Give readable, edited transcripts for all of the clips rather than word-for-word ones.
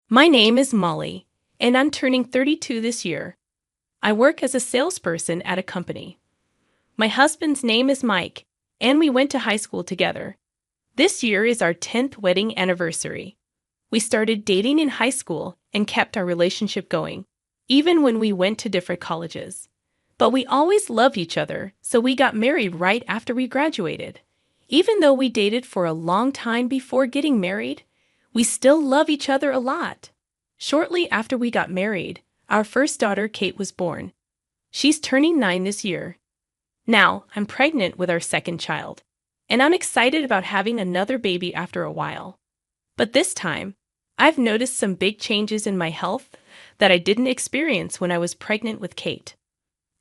My name is Molly, and I'm turning 32 this year. I work as a salesperson at a company. My husband's name is Mike, and we went to high school together. This year is our 10th wedding anniversary. We started dating in high school and kept our relationship going, even when we went to different colleges. But we always loved each other, so we got married right after we graduated. Even though we dated for a long time before getting married, we still love each other a lot. Shortly after we got married, our first daughter, Kate, was born. She's turning 9 this year. Now, I'm pregnant with our second child, and I'm excited about having another baby after a while. But this time, I've noticed some big changes in my health that I didn't experience when I was pregnant with Kate.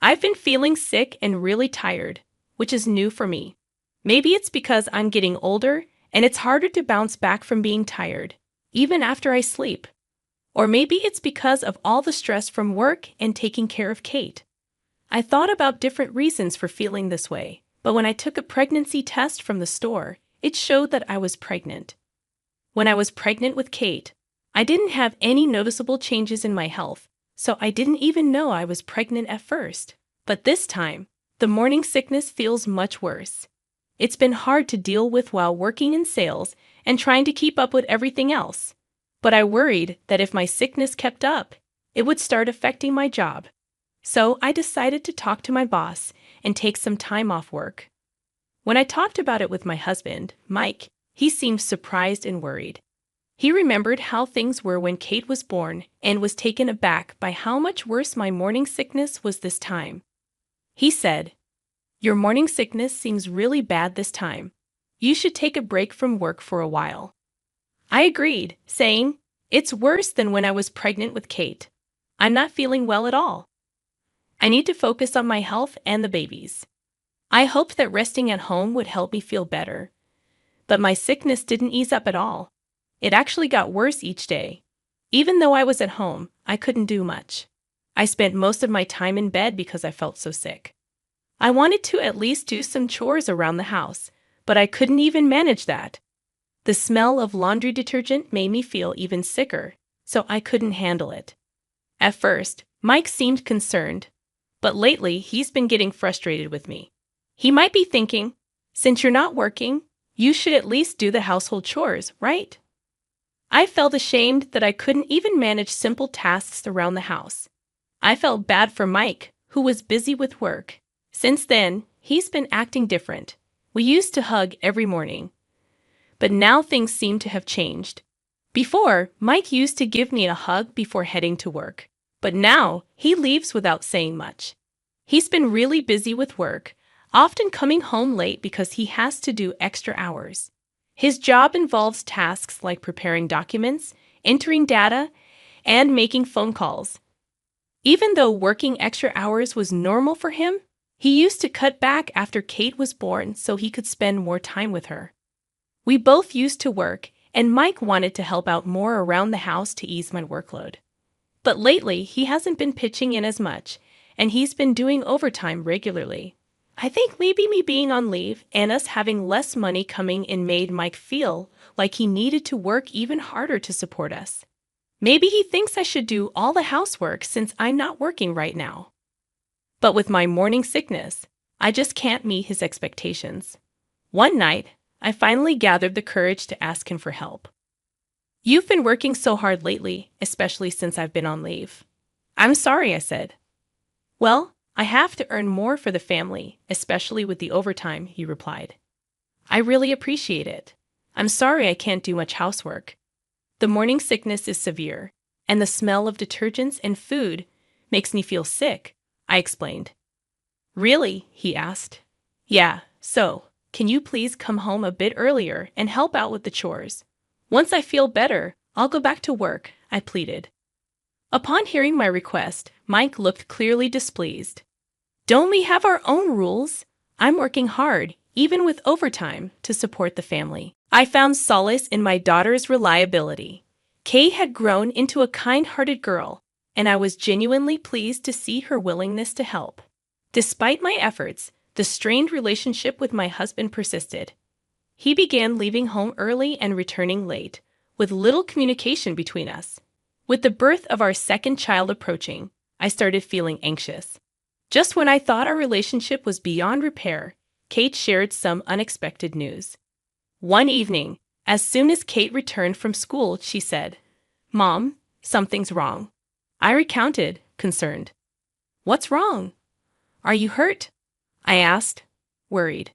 I've been feeling sick and really tired, which is new for me. Maybe it's because I'm getting older and it's harder to bounce back from being tired, even after I sleep. Or maybe it's because of all the stress from work and taking care of Kate. I thought about different reasons for feeling this way, but when I took a pregnancy test from the store, it showed that I was pregnant. When I was pregnant with Kate, I didn't have any noticeable changes in my health, so I didn't even know I was pregnant at first. But this time, the morning sickness feels much worse. It's been hard to deal with while working in sales and trying to keep up with everything else. But I worried that if my sickness kept up, it would start affecting my job. So I decided to talk to my boss and take some time off work. When I talked about it with my husband, Mike, he seemed surprised and worried. He remembered how things were when Kate was born and was taken aback by how much worse my morning sickness was this time. He said, "Your morning sickness seems really bad this time. You should take a break from work for a while." I agreed, saying, "It's worse than when I was pregnant with Kate. I'm not feeling well at all. I need to focus on my health and the babies." I hoped that resting at home would help me feel better. But my sickness didn't ease up at all. It actually got worse each day. Even though I was at home, I couldn't do much. I spent most of my time in bed because I felt so sick. I wanted to at least do some chores around the house, but I couldn't even manage that. The smell of laundry detergent made me feel even sicker, so I couldn't handle it. At first, Mike seemed concerned, but lately he's been getting frustrated with me. He might be thinking, "Since you're not working, you should at least do the household chores, right?" I felt ashamed that I couldn't even manage simple tasks around the house. I felt bad for Mike, who was busy with work. Since then, he's been acting different. We used to hug every morning. But now things seem to have changed. Before, Mike used to give me a hug before heading to work. But now, he leaves without saying much. He's been really busy with work, often coming home late because he has to do extra hours. His job involves tasks like preparing documents, entering data, and making phone calls. Even though working extra hours was normal for him, he used to cut back after Kate was born so he could spend more time with her. We both used to work, and Mike wanted to help out more around the house to ease my workload. But lately, he hasn't been pitching in as much, and he's been doing overtime regularly. I think maybe me being on leave and us having less money coming in made Mike feel like he needed to work even harder to support us. Maybe he thinks I should do all the housework since I'm not working right now. But with my morning sickness, I just can't meet his expectations. One night, I finally gathered the courage to ask him for help. "You've been working so hard lately, especially since I've been on leave." "I'm sorry," I said. "Well, I have to earn more for the family, especially with the overtime," he replied. "I really appreciate it. I'm sorry I can't do much housework. The morning sickness is severe, and the smell of detergents and food makes me feel sick," I explained. "Really?" he asked. "Yeah, so can you please come home a bit earlier and help out with the chores? Once I feel better, I'll go back to work," I pleaded. Upon hearing my request, Mike looked clearly displeased. "Don't we have our own rules? I'm working hard, even with overtime, to support the family." I found solace in my daughter's reliability. Kay had grown into a kind-hearted girl, and I was genuinely pleased to see her willingness to help. Despite my efforts, the strained relationship with my husband persisted. He began leaving home early and returning late, with little communication between us. With the birth of our second child approaching, I started feeling anxious. Just when I thought our relationship was beyond repair, Kate shared some unexpected news. One evening, as soon as Kate returned from school, she said, "Mom, something's wrong." I recounted, concerned. "What's wrong? Are you hurt?" I asked, worried.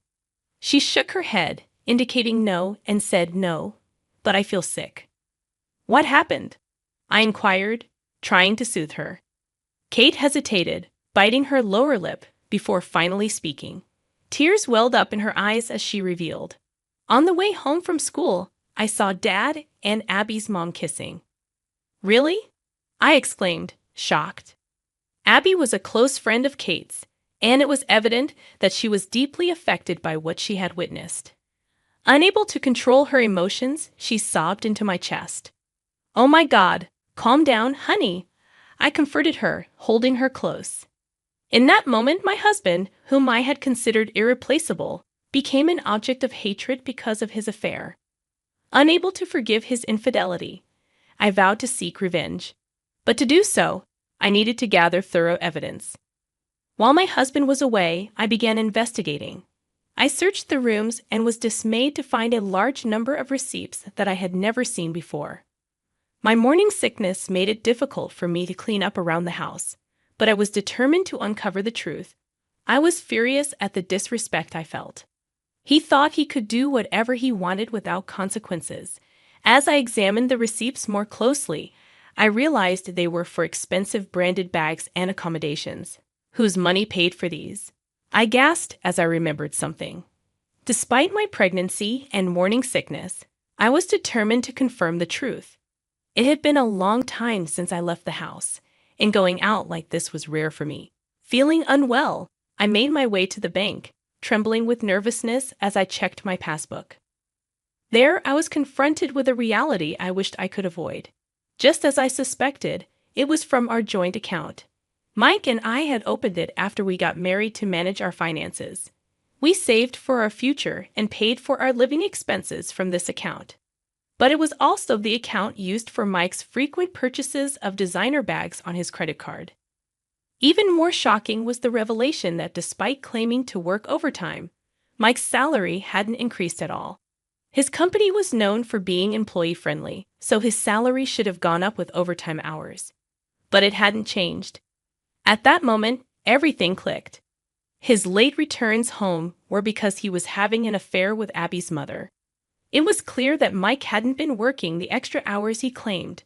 She shook her head, indicating no, and said, "No, but I feel sick." "What happened?" I inquired, trying to soothe her. Kate hesitated, biting her lower lip before finally speaking. Tears welled up in her eyes as she revealed. "On the way home from school, I saw Dad and Abby's mom kissing." "Really?" I exclaimed, shocked. Abby was a close friend of Kate's, and it was evident that she was deeply affected by what she had witnessed. Unable to control her emotions, she sobbed into my chest. "Oh my God, calm down, honey," I comforted her, holding her close. In that moment, my husband, whom I had considered irreplaceable, became an object of hatred because of his affair. Unable to forgive his infidelity, I vowed to seek revenge. But to do so, I needed to gather thorough evidence. While my husband was away, I began investigating. I searched the rooms and was dismayed to find a large number of receipts that I had never seen before. My morning sickness made it difficult for me to clean up around the house, but I was determined to uncover the truth. I was furious at the disrespect I felt. He thought he could do whatever he wanted without consequences. As I examined the receipts more closely, I realized they were for expensive branded bags and accommodations. Whose money paid for these? I gasped as I remembered something. Despite my pregnancy and morning sickness, I was determined to confirm the truth. It had been a long time since I left the house, and going out like this was rare for me. Feeling unwell, I made my way to the bank, trembling with nervousness as I checked my passbook. There, I was confronted with a reality I wished I could avoid. Just as I suspected, it was from our joint account. Mike and I had opened it after we got married to manage our finances. We saved for our future and paid for our living expenses from this account. But it was also the account used for Mike's frequent purchases of designer bags on his credit card. Even more shocking was the revelation that despite claiming to work overtime, Mike's salary hadn't increased at all. His company was known for being employee-friendly, so his salary should have gone up with overtime hours. But it hadn't changed. At that moment, everything clicked. His late returns home were because he was having an affair with Abby's mother. It was clear that Mike hadn't been working the extra hours he claimed.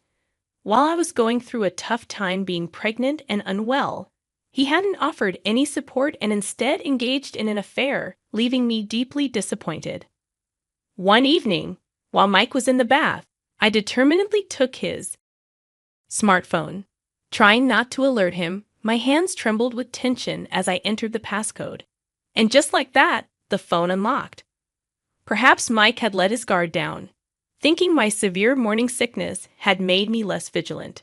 While I was going through a tough time being pregnant and unwell, he hadn't offered any support and instead engaged in an affair, leaving me deeply disappointed. One evening, while Mike was in the bath, I determinedly took his smartphone. Trying not to alert him, my hands trembled with tension as I entered the passcode. And just like that, the phone unlocked. Perhaps Mike had let his guard down, thinking my severe morning sickness had made me less vigilant.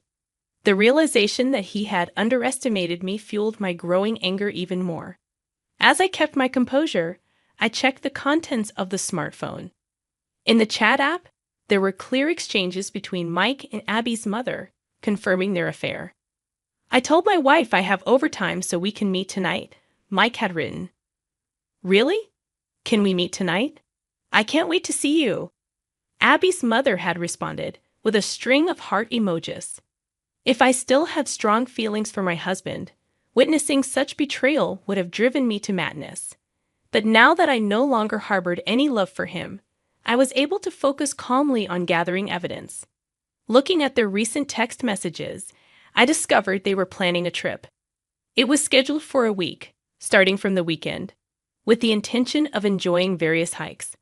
The realization that he had underestimated me fueled my growing anger even more. As I kept my composure, I checked the contents of the smartphone. In the chat app, there were clear exchanges between Mike and Abby's mother, confirming their affair. "I told my wife I have overtime so we can meet tonight," Mike had written. "Really? Can we meet tonight? I can't wait to see you." Abby's mother had responded with a string of heart emojis. If I still had strong feelings for my husband, witnessing such betrayal would have driven me to madness. But now that I no longer harbored any love for him, I was able to focus calmly on gathering evidence. Looking at their recent text messages, I discovered they were planning a trip. It was scheduled for a week, starting from the weekend, with the intention of enjoying various hikes.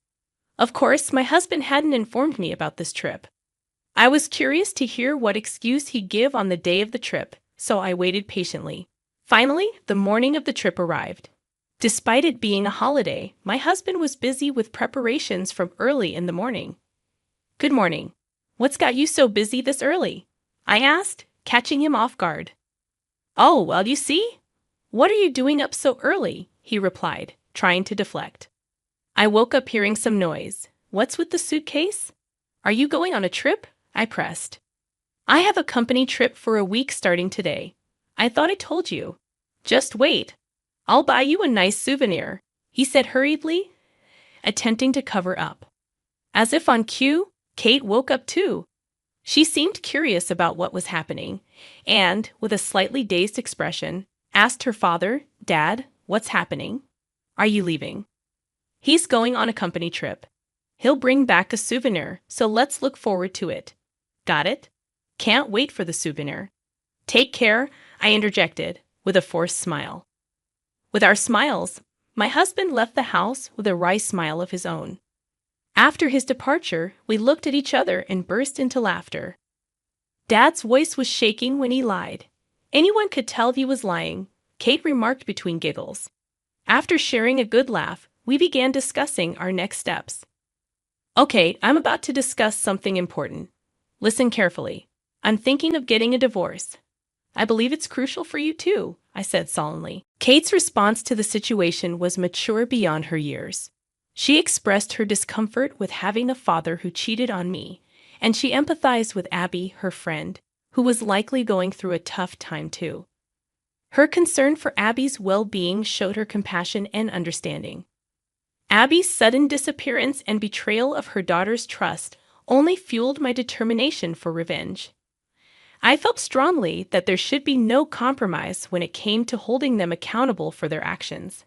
Of course, my husband hadn't informed me about this trip. I was curious to hear what excuse he'd give on the day of the trip, so I waited patiently. Finally, the morning of the trip arrived. Despite it being a holiday, my husband was busy with preparations from early in the morning. "Good morning. What's got you so busy this early?" I asked, catching him off guard. "Oh, well, you see. What are you doing up so early?" he replied, trying to deflect. I woke up hearing some noise. "What's with the suitcase? Are you going on a trip?" I pressed. I have a company trip for a week starting today. I thought I told you. Just wait. I'll buy you a nice souvenir, he said hurriedly, attempting to cover up. As if on cue, Kate woke up too. She seemed curious about what was happening, and, with a slightly dazed expression, asked her father, "Dad, what's happening? Are you leaving?" "He's going on a company trip. He'll bring back a souvenir, so let's look forward to it." "Got it? Can't wait for the souvenir." "Take care," I interjected, with a forced smile. With our smiles, my husband left the house with a wry smile of his own. After his departure, we looked at each other and burst into laughter. Dad's voice was shaking when he lied. Anyone could tell he was lying, Kate remarked between giggles. After sharing a good laugh, we began discussing our next steps. "Okay, I'm about to discuss something important. Listen carefully. I'm thinking of getting a divorce." "I believe it's crucial for you too," I said solemnly. Kate's response to the situation was mature beyond her years. She expressed her discomfort with having a father who cheated on me, and she empathized with Abby, her friend, who was likely going through a tough time too. Her concern for Abby's well-being showed her compassion and understanding. Abby's sudden disappearance and betrayal of her daughter's trust only fueled my determination for revenge. I felt strongly that there should be no compromise when it came to holding them accountable for their actions.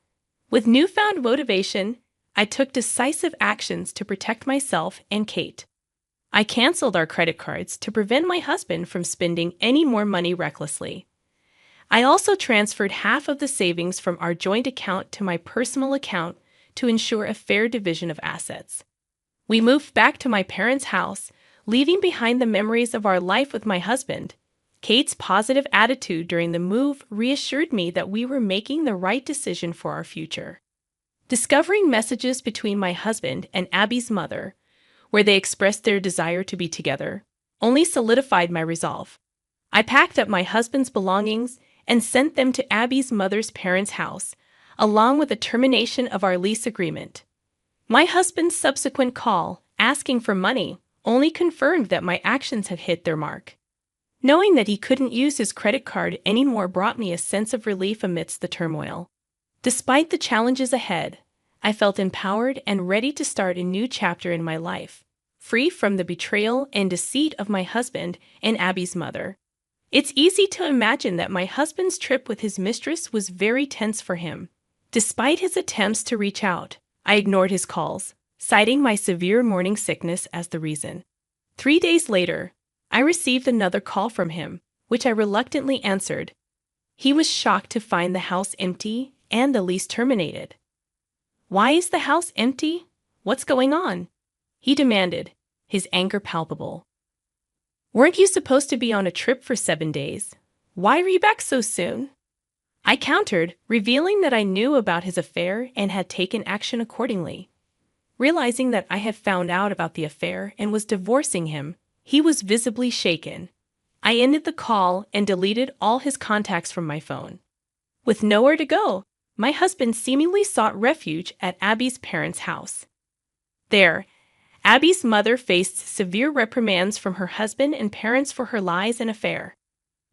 With newfound motivation, I took decisive actions to protect myself and Kate. I canceled our credit cards to prevent my husband from spending any more money recklessly. I also transferred half of the savings from our joint account to my personal account to ensure a fair division of assets. We moved back to my parents' house, leaving behind the memories of our life with my husband. Kate's positive attitude during the move reassured me that we were making the right decision for our future. Discovering messages between my husband and Abby's mother, where they expressed their desire to be together, only solidified my resolve. I packed up my husband's belongings and sent them to Abby's mother's parents' house, along with the termination of our lease agreement. My husband's subsequent call, asking for money, only confirmed that my actions had hit their mark. Knowing that he couldn't use his credit card anymore brought me a sense of relief amidst the turmoil. Despite the challenges ahead, I felt empowered and ready to start a new chapter in my life, free from the betrayal and deceit of my husband and Abby's mother. It's easy to imagine that my husband's trip with his mistress was very tense for him. Despite his attempts to reach out, I ignored his calls, citing my severe morning sickness as the reason. 3 days later, I received another call from him, which I reluctantly answered. He was shocked to find the house empty and the lease terminated. "Why is the house empty? What's going on?" he demanded, his anger palpable. "Weren't you supposed to be on a trip for 7 days? Why are you back so soon?" I countered, revealing that I knew about his affair and had taken action accordingly. Realizing that I had found out about the affair and was divorcing him, he was visibly shaken. I ended the call and deleted all his contacts from my phone. With nowhere to go, my husband seemingly sought refuge at Abby's parents' house. There, Abby's mother faced severe reprimands from her husband and parents for her lies and affair.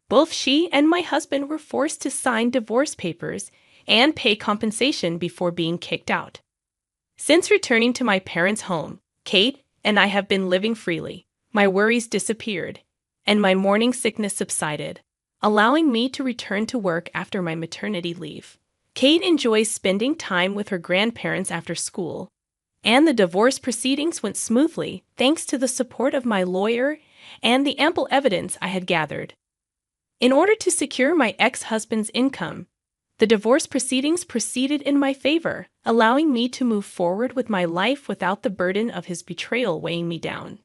Both she and my husband were forced to sign divorce papers and pay compensation before being kicked out. Since returning to my parents' home, Kate and I have been living freely. My worries disappeared, and my morning sickness subsided, allowing me to return to work after my maternity leave. Kate enjoys spending time with her grandparents after school, and the divorce proceedings went smoothly thanks to the support of my lawyer and the ample evidence I had gathered. In order to secure my ex-husband's income, the divorce proceedings proceeded in my favor, allowing me to move forward with my life without the burden of his betrayal weighing me down.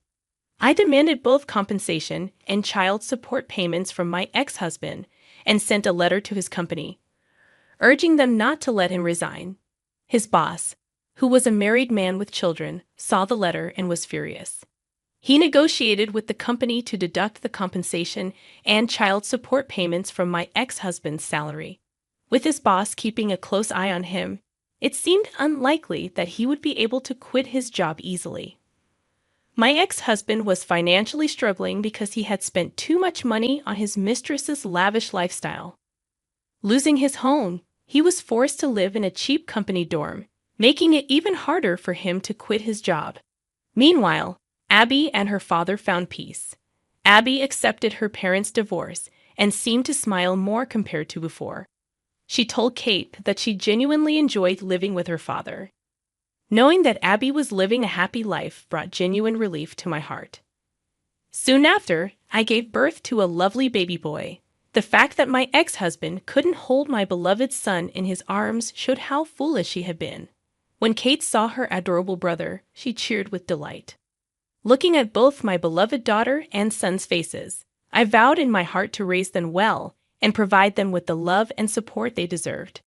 I demanded both compensation and child support payments from my ex-husband and sent a letter to his company, urging them not to let him resign. His boss, who was a married man with children, saw the letter and was furious. He negotiated with the company to deduct the compensation and child support payments from my ex-husband's salary. With his boss keeping a close eye on him, it seemed unlikely that he would be able to quit his job easily. My ex-husband was financially struggling because he had spent too much money on his mistress's lavish lifestyle. Losing his home, he was forced to live in a cheap company dorm, making it even harder for him to quit his job. Meanwhile, Abby and her father found peace. Abby accepted her parents' divorce and seemed to smile more compared to before. She told Kate that she genuinely enjoyed living with her father. Knowing that Abby was living a happy life brought genuine relief to my heart. Soon after, I gave birth to a lovely baby boy. The fact that my ex-husband couldn't hold my beloved son in his arms showed how foolish he had been. When Kate saw her adorable brother, she cheered with delight. Looking at both my beloved daughter and son's faces, I vowed in my heart to raise them well and provide them with the love and support they deserved.